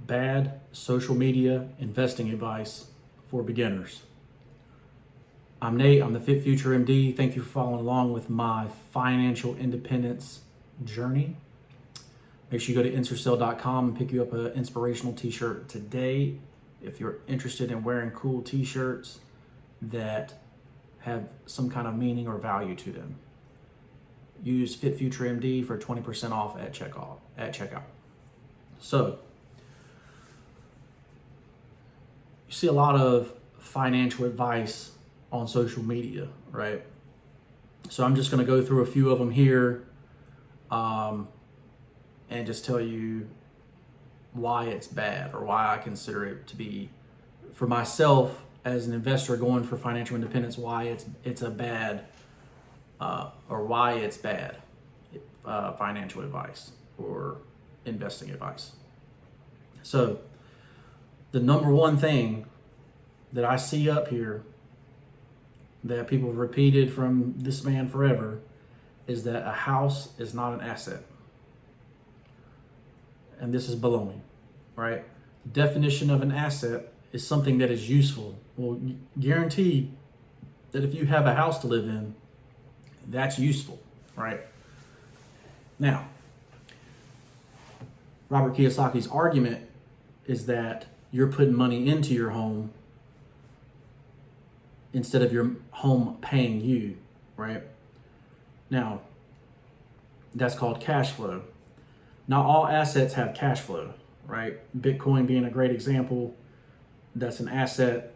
bad social media investing advice for beginners. I'm Nate, I'm the FitfutureMD. Thank you for following along with my financial independence journey. Make sure you go to Ensorsale.com and pick you up an inspirational t-shirt today if you're interested in wearing cool t-shirts that have some kind of meaning or value to them. Use FitfutureMD for 20% off at checkout. So, you see a lot of financial advice on social media, right? So I'm just going to go through a few of them here and just tell you why it's bad or why I consider it to be, for myself as an investor going for financial independence, why it's a bad or why it's bad financial advice or investing advice. So the number one thing that I see up here that people have repeated from this man forever is that a house is not an asset. And this is baloney, right? The definition of an asset is something that is useful. Well, guaranteed that if you have a house to live in, that's useful, right? Now, Robert Kiyosaki's argument is that you're putting money into your home instead of your home paying you, right? Now, that's called cash flow. Not all assets have cash flow, right? Bitcoin being a great example, that's an asset.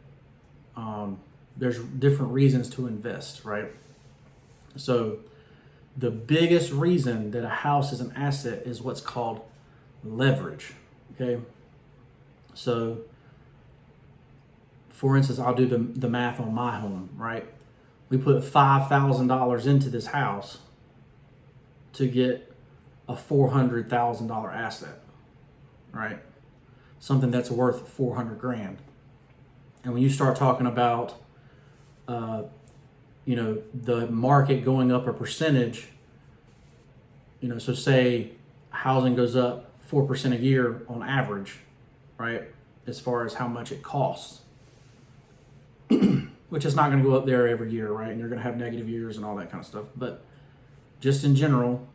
There's different reasons to invest, right? So the biggest reason that a house is an asset is what's called leverage, okay? So for instance, I'll do the math on my home, right? We put $5,000 into this house to get a $400,000 asset, right? Something that's worth 400 grand. And when you start talking about, the market going up a percentage, so say housing goes up 4% a year on average, right? As far as how much it costs, which is not going to go up there every year, right? And you're going to have negative years and all that kind of stuff. But just in general,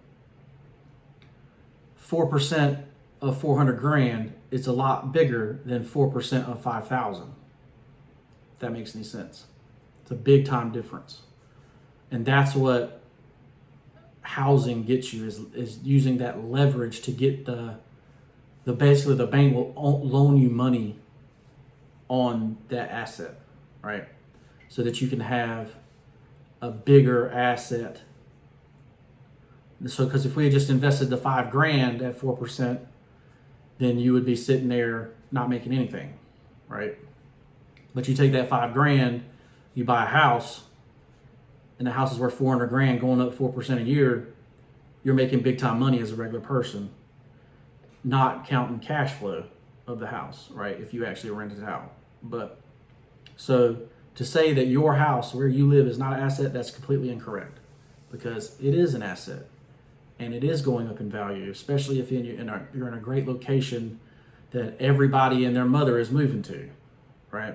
4% of 400 grand is a lot bigger than 4% of 5,000. If that makes any sense. It's a big time difference. And that's what housing gets you is using that leverage to get basically the bank will loan you money on that asset, right? So that you can have a bigger asset. So, because if we had just invested the 5 grand at 4%, then you would be sitting there not making anything, right? But you take that 5 grand, you buy a house, and the house is worth 400 grand, going up 4% a year, you're making big time money as a regular person, not counting cash flow of the house, right? If you actually rented it out. But so to say that your house where you live is not an asset, that's completely incorrect, because it is an asset and it is going up in value, especially if you're in a great location that everybody and their mother is moving to, right?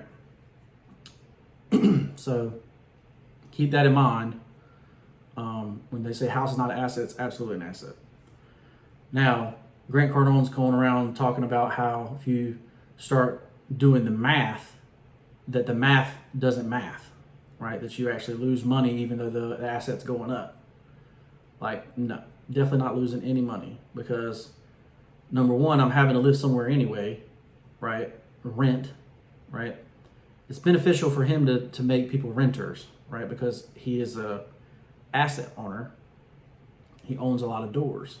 So keep that in mind. When they say house is not an asset, it's absolutely an asset. Now, Grant Cardone's going around talking about how if you start doing the math, that the math doesn't math, right? That you actually lose money even though the asset's going up. Like, no, definitely not losing any money, because number one, I'm having to live somewhere anyway, right? Rent, right? It's beneficial for him to make people renters, right? Because he is a asset owner. He owns a lot of doors.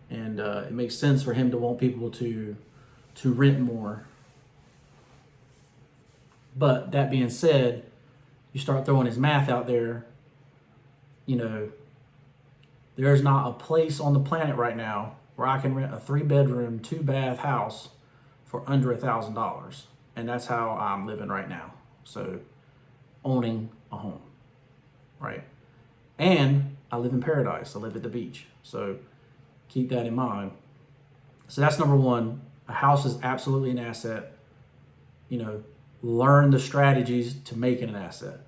And it makes sense for him to want people to rent more. But that being said, you start throwing his math out there, there's not a place on the planet right now where I can rent a 3-bedroom, 2-bath house for under $1,000. And that's how I'm living right now. So owning a home, right? And I live in paradise. I live at the beach. So keep that in mind. So that's number one. A house is absolutely an asset. You know, learn the strategies to make it an asset,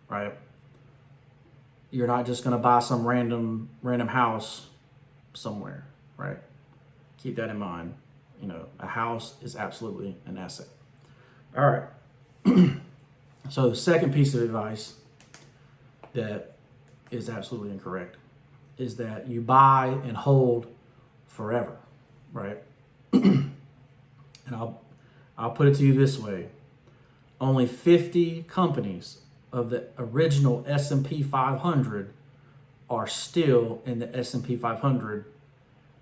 right? You're not just going to buy some random house somewhere, right? Keep that in mind. You know, a house is absolutely an asset. All right. So the second piece of advice that is absolutely incorrect is that you buy and hold forever, right? And I'll put it to you this way. Only 50 companies of the original S&P 500 are still in the S&P 500,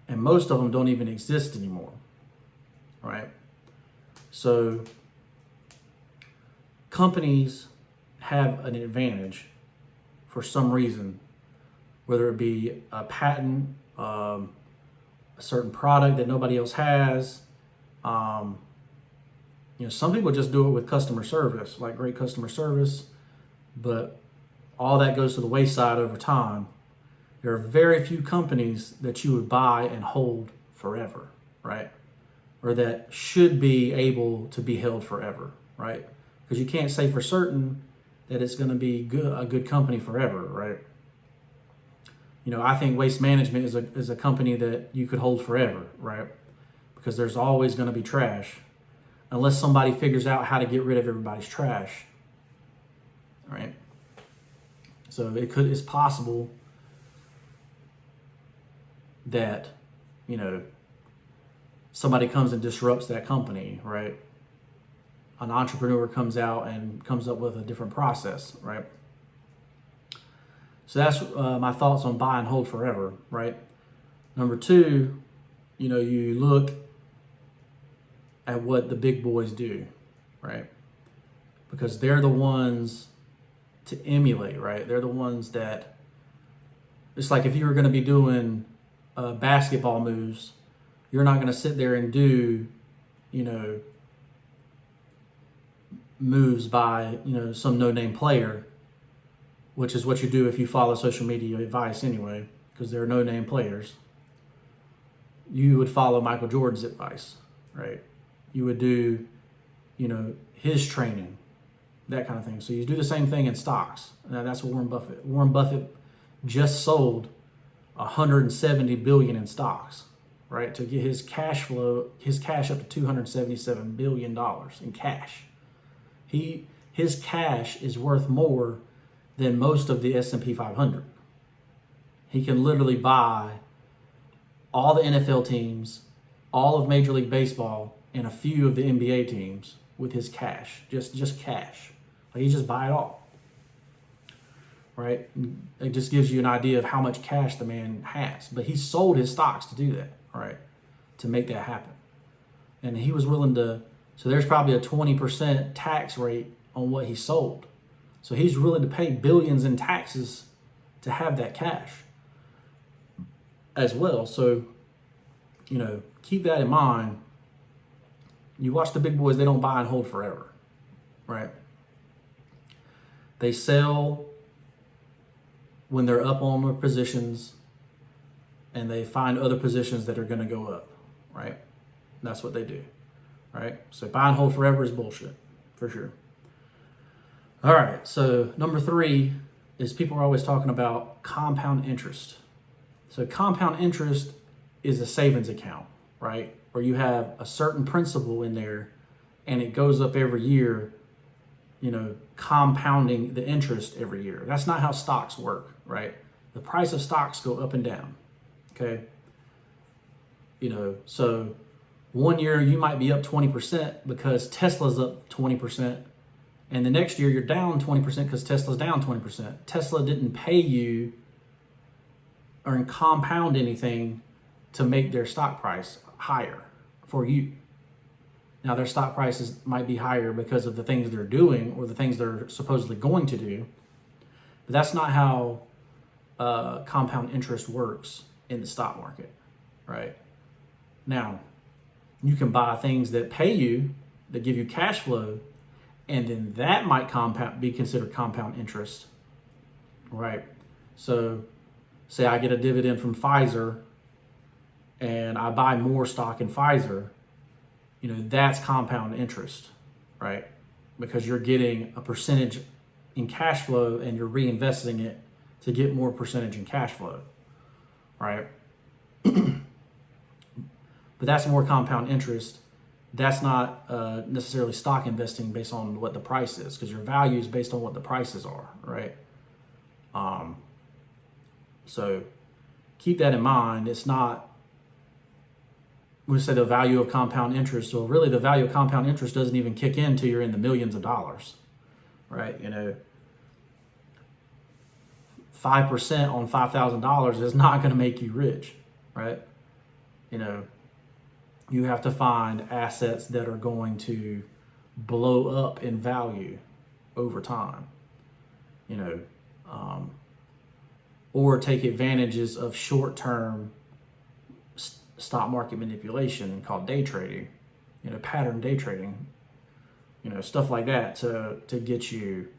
and most of them don't even exist anymore, right? So companies have an advantage for some reason, whether it be a patent, a certain product that nobody else has. You know, some people just do it with customer service, like great customer service, but all that goes to the wayside over time. There are very few companies that you would buy and hold forever, right? Or that should be able to be held forever, right? Because you can't say for certain that it's going to be a good company forever, right? You know, I think Waste Management is a company that you could hold forever, right? Because there's always going to be trash, unless somebody figures out how to get rid of everybody's trash, right? So it's possible that, you know, somebody comes and disrupts that company, right? An entrepreneur comes out and comes up with a different process, right? So that's my thoughts on buy and hold forever, right? Number two, you know, you look at what the big boys do, right? Because they're the ones to emulate, right? They're the ones that, it's like if you were going to be doing basketball moves, you're not going to sit there and do, you know, moves by, you know, some no-name player, which is what you do if you follow social media advice anyway, because there are no-name players. You would follow Michael Jordan's advice, right? You would do, you know, his training, that kind of thing. So you do the same thing in stocks. Now that's Warren Buffett. Warren Buffett just sold 170 billion in stocks, right? To get his cash up to $277 billion in cash. His cash is worth more than most of the S&P 500. He can literally buy all the NFL teams, all of Major League Baseball, and a few of the NBA teams with his cash, just cash. Like, he just buy it all, right? It just gives you an idea of how much cash the man has. But he sold his stocks to do that, right? To make that happen. And he was willing to, so there's probably a 20% tax rate on what he sold. So he's willing to pay billions in taxes to have that cash as well. So, you know, keep that in mind. You watch the big boys, they don't buy and hold forever, right? They sell when they're up on their positions, and they find other positions that are going to go up, right? That's what they do, right? So buy and hold forever is bullshit, for sure. All right, so number three is people are always talking about compound interest. So compound interest is a savings account, right? Where you have a certain principal in there and it goes up every year, you know, compounding the interest every year. That's not how stocks work, right? The price of stocks go up and down, okay? You know, so one year you might be up 20% because Tesla's up 20%. And the next year you're down 20% because Tesla's down 20%. Tesla didn't pay you or compound anything to make their stock price higher for you. Now their stock prices might be higher because of the things they're doing or the things they're supposedly going to do. But that's not how compound interest works in the stock market, right? Now, you can buy things that pay you, that give you cash flow, and then that might be considered compound interest, right? So say I get a dividend from Pfizer and I buy more stock in Pfizer, that's compound interest, right? Because you're getting a percentage in cash flow and you're reinvesting it to get more percentage in cash flow, right? But that's more compound interest. That's not necessarily stock investing based on what the price is, because your value is based on what the prices are, right? So keep that in mind. It's not, we say the value of compound interest. Well, really the value of compound interest doesn't even kick in until you're in the millions of dollars, right? 5% on $5,000 is not going to make you rich, right? You have to find assets that are going to blow up in value over time, or take advantages of short-term stock market manipulation called day trading, pattern day trading, stuff like that to get you,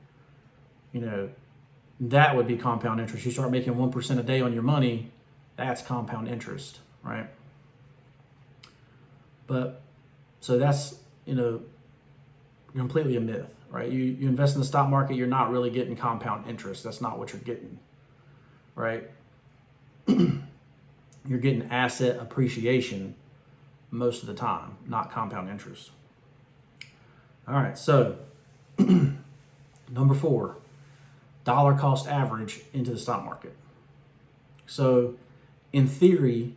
that would be compound interest. You start making 1% a day on your money, that's compound interest, right? But so that's, completely a myth, right? You invest in the stock market, you're not really getting compound interest. That's not what you're getting, right? You're getting asset appreciation most of the time, not compound interest. All right, so number 4, dollar cost average into the stock market. So in theory,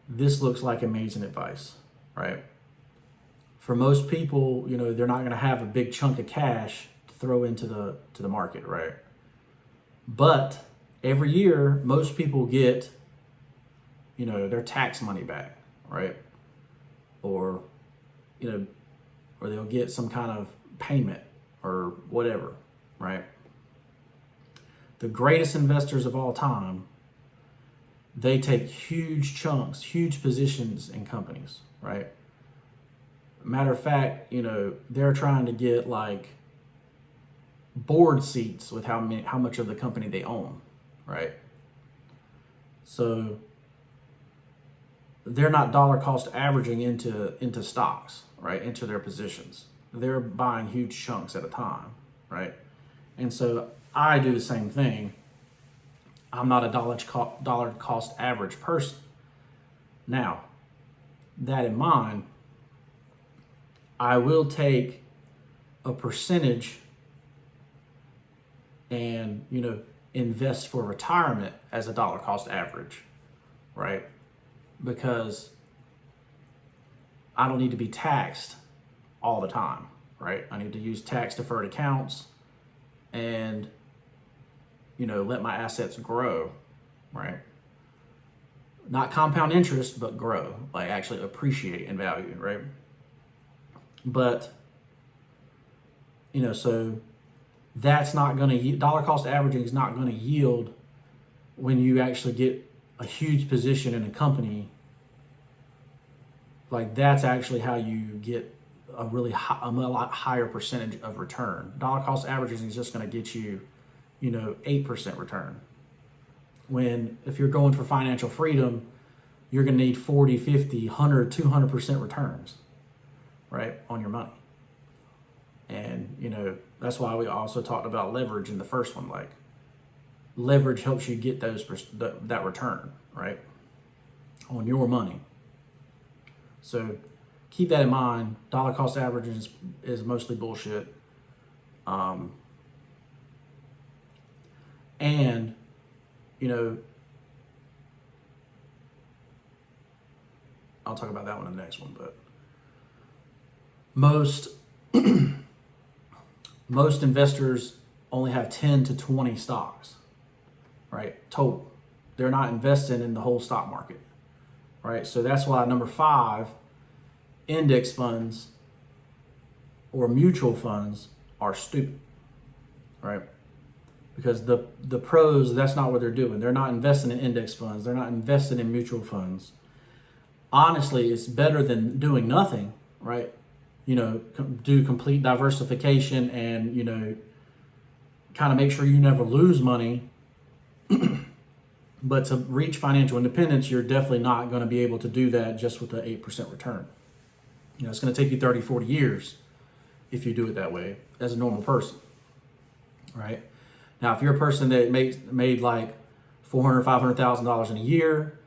this looks like amazing advice, right? For most people, they're not going to have a big chunk of cash to throw into the market, right? But every year, most people get, their tax money back, right? Or they'll get some kind of payment or whatever, right? The greatest investors of all time, they take huge chunks, huge positions in companies, right? Matter of fact, they're trying to get like board seats with how much of the company they own, right? So they're not dollar cost averaging into stocks, right? Into their positions. They're buying huge chunks at a time, right? And so I do the same thing. I'm not a dollar cost average person. Now, that in mind, I will take a percentage and, invest for retirement as a dollar cost average, right? Because I don't need to be taxed all the time, right? I need to use tax deferred accounts and, let my assets grow, right? Not compound interest, but grow, like actually appreciate in value, right? But, so that's not going to, dollar cost averaging is not going to yield when you actually get a huge position in a company. Like that's actually how you get a lot higher percentage of return. Dollar cost averaging is just going to get you, 8% return. When if you're going for financial freedom, you're going to need 40, 50, 100, 200% returns, right, on your money. And, that's why we also talked about leverage in the first one. Like leverage helps you get that return, right, on your money. So keep that in mind. Dollar cost averaging is mostly bullshit. And, I'll talk about that one in the next one, but most investors only have 10 to 20 stocks, right? Total. They're not investing in the whole stock market, right? So that's why number 5, index funds or mutual funds are stupid, right? Because the pros, that's not what they're doing. They're not investing in index funds. They're not investing in mutual funds. Honestly, it's better than doing nothing, right? Do complete diversification and, kind of make sure you never lose money. But to reach financial independence, you're definitely not going to be able to do that just with the 8% return. It's going to take you 30, 40 years if you do it that way as a normal person, right? Now, if you're a person that made like $400,000, $500,000 in a year,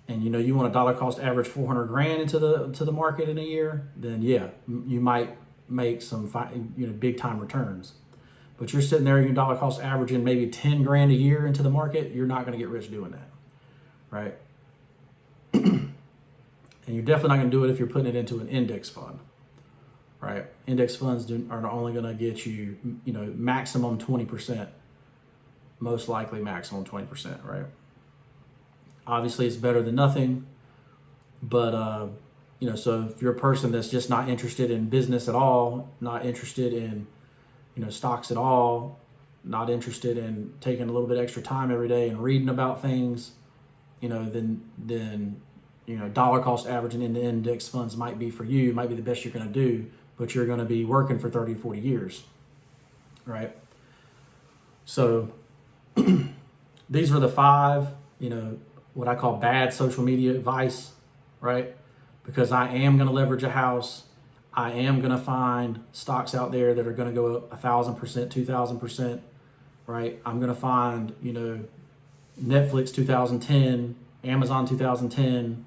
and you want a dollar cost average 400 grand into the market in a year, then yeah, you might make some big time returns. But you're sitting there, your dollar cost averaging maybe 10 grand a year into the market, you're not going to get rich doing that, right? And you're definitely not going to do it if you're putting it into an index fund, right? Index funds are only going to get you, maximum 20%, most likely maximum 20%, right? Obviously, it's better than nothing, but so if you're a person that's just not interested in business at all, not interested in stocks at all, not interested in taking a little bit extra time every day and reading about things, then dollar cost averaging into index funds might be for you, might be the best you're going to do, but you're going to be working for 30, 40 years, right? So these were the 5, what I call bad social media advice, right? Because I am going to leverage a house. I am going to find stocks out there that are going to go up 1,000%, 2,000%, right? I'm going to find, Netflix 2010, Amazon 2010,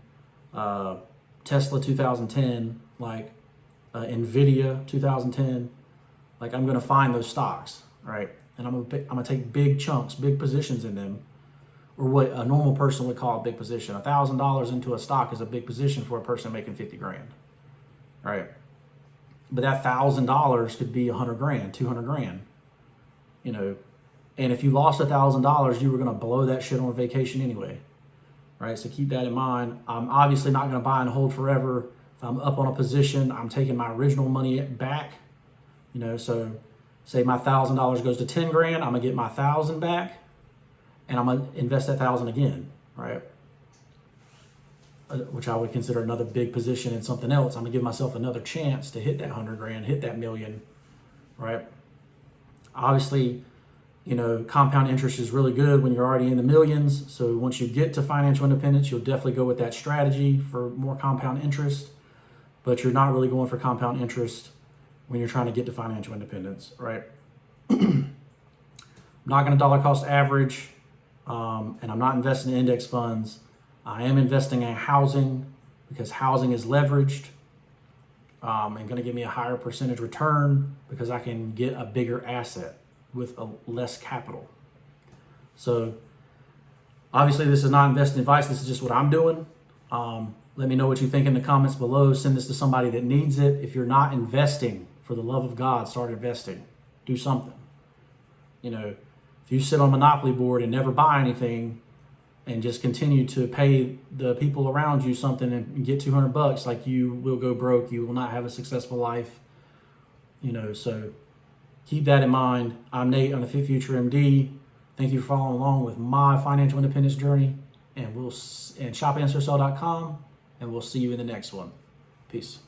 Tesla 2010, like Nvidia 2010. Like I'm going to find those stocks, right? And I'm going to take big chunks, big positions in them, or what a normal person would call a big position. $1,000 into a stock is a big position for a person making 50 grand, right? But that $1,000 could be 100 grand, 200 grand, and if you lost $1,000, you were going to blow that shit on a vacation anyway, right? So keep that in mind. I'm obviously not going to buy and hold forever. If I'm up on a position, I'm taking my original money back, so say my $1,000 goes to 10 grand, I'm going to get my 1,000 back, and I'm going to invest that 1,000 again, right? Which I would consider another big position in something else. I'm gonna give myself another chance to hit that 100 grand, hit that million, right? Obviously, compound interest is really good when you're already in the millions. So once you get to financial independence, you'll definitely go with that strategy for more compound interest, but you're not really going for compound interest when you're trying to get to financial independence, right? I'm not gonna dollar cost average, and I'm not investing in index funds. I am investing in housing because housing is leveraged and going to give me a higher percentage return because I can get a bigger asset with less capital. So obviously this is not investing advice. This is just what I'm doing. Let me know what you think in the comments below. Send this to somebody that needs it. If you're not investing, for the love of God, start investing. Do something. If you sit on a Monopoly board and never buy anything, and just continue to pay the people around you something and get $200, like you will go broke. You will not have a successful life. So keep that in mind. I'm Nate. I'm the FitfutureMD. Thank you for following along with my financial independence journey. And shop Ensorsale.com. And we'll see you in the next one. Peace.